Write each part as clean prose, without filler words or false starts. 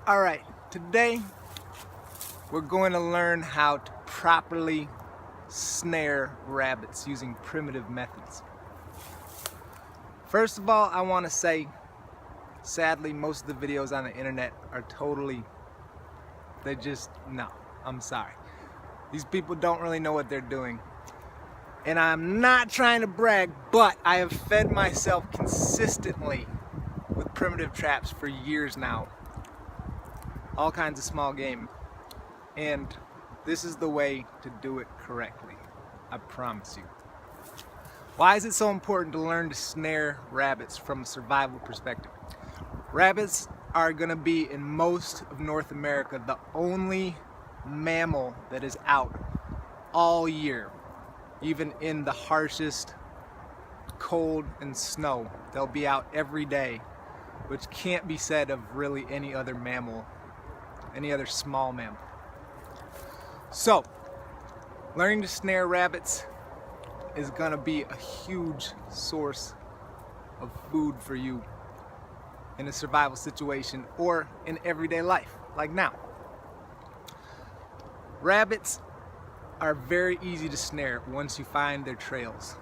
Alright, today we're going to learn how to properly snare rabbits using primitive methods. First of all, I want to say, sadly, most of the videos on the internet are no, I'm sorry. These people don't really know what they're doing. And I'm not trying to brag, but I have fed myself consistently with primitive traps for years now. All kinds of small game. And this is the way to do it correctly. I promise you. Why is it so important to learn to snare rabbits from a survival perspective? Rabbits are going to be, in most of North America, the only mammal that is out all year. Even in the harshest cold and snow, they'll be out every day, which can't be said of really any other mammal, any other small mammal. So, learning to snare rabbits is gonna be a huge source of food for you in a survival situation or in everyday life, like now. Rabbits are very easy to snare once you find their trails,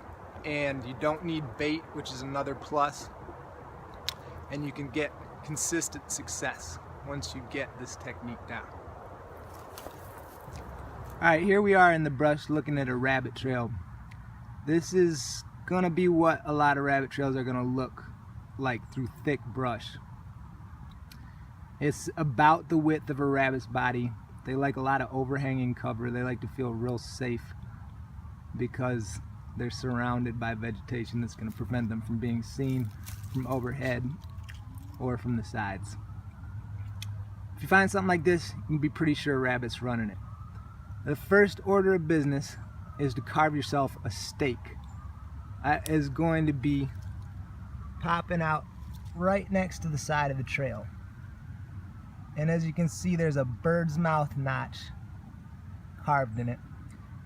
and you don't need bait, which is another plus, and you can get consistent success once you get this technique down. Alright, here we are in the brush looking at a rabbit trail. This is gonna be what a lot of rabbit trails are gonna look like through thick brush. It's about the width of a rabbit's body. They like a lot of overhanging cover. They like to feel real safe because they're surrounded by vegetation that's going to prevent them from being seen from overhead or from the sides. If you find something like this, you can be pretty sure a rabbit's running it. The first order of business is to carve yourself a stake. That is going to be popping out right next to the side of the trail. And as you can see, there's a bird's mouth notch carved in it.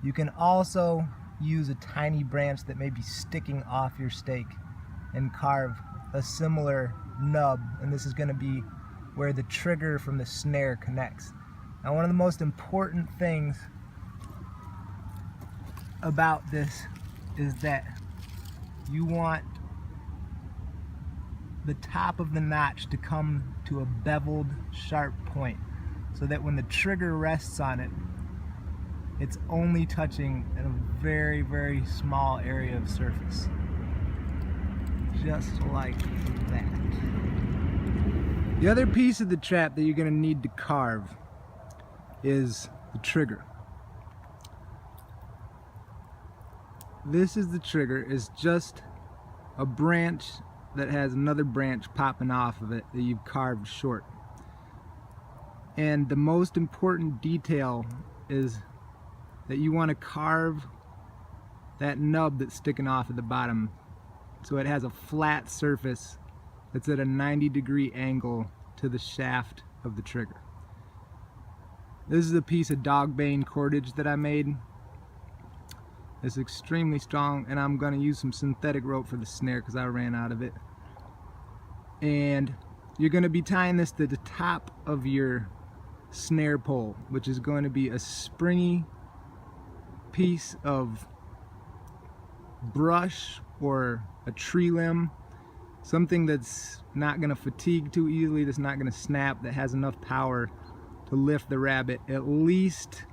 You can also use a tiny branch that may be sticking off your stake and carve a similar nub, and this is going to be where the trigger from the snare connects. Now, one of the most important things about this is that you want the top of the notch to come to a beveled, sharp point, so that when the trigger rests on it, it's only touching in a very, very small area of surface. Just like that. The other piece of the trap that you're going to need to carve is the trigger. This is the trigger. Is just a branch that has another branch popping off of it that you've carved short. And the most important detail is that you want to carve that nub that's sticking off at the bottom so it has a flat surface that's at a 90-degree angle to the shaft of the trigger. This is a piece of dogbane cordage that I made. It's extremely strong, and I'm going to use some synthetic rope for the snare because I ran out of it. And you're going to be tying this to the top of your snare pole, which is going to be a springy piece of brush or a tree limb, something that's not going to fatigue too easily, that's not going to snap, that has enough power to lift the rabbit at least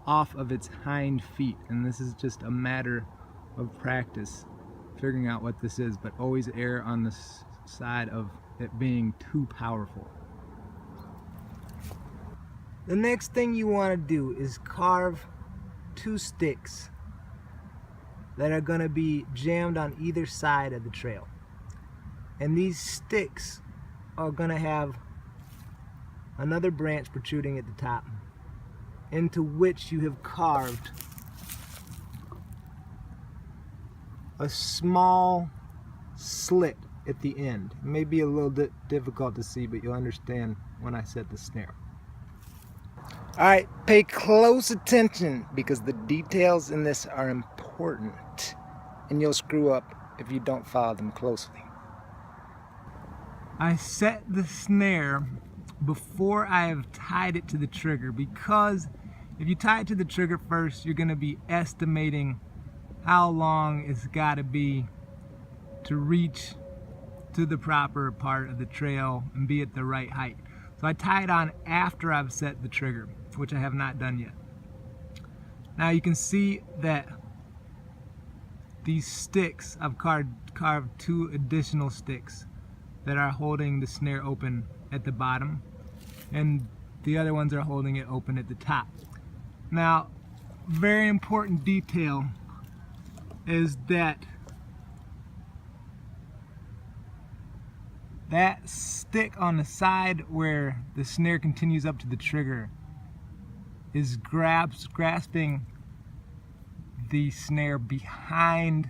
off of its hind feet. And this is just a matter of practice figuring out what this is, but always err on the side of it being too powerful. The next thing you want to do is carve two sticks that are going to be jammed on either side of the trail. And these sticks are going to have another branch protruding at the top, into which you have carved a small slit at the end. It may be a little bit difficult to see, but you'll understand when I set the snare. Alright, pay close attention because the details in this are important, and you'll screw up if you don't follow them closely. I set the snare before I have tied it to the trigger, because if you tie it to the trigger first, you're going to be estimating how long it's got to be to reach to the proper part of the trail and be at the right height. So I tie it on after I've set the trigger, which I have not done yet. Now you can see that these sticks, I've carved 2 additional sticks that are holding the snare open at the bottom, and the other ones are holding it open at the top. Now, very important detail is that stick on the side where the snare continues up to the trigger is grasping the snare behind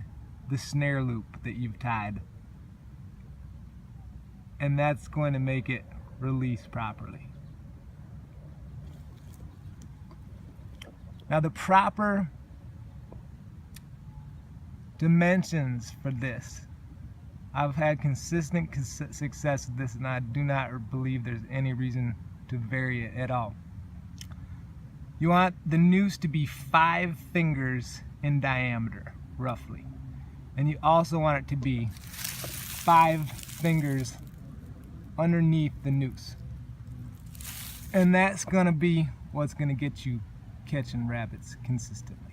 the snare loop that you've tied, and that's going to make it release properly. Now the proper dimensions for this, I've had consistent success with this, and I do not believe there's any reason to vary it at all. You want the noose to be 5 fingers in diameter, roughly. And you also want it to be 5 fingers underneath the noose. And that's gonna be what's gonna get you catching rabbits consistently.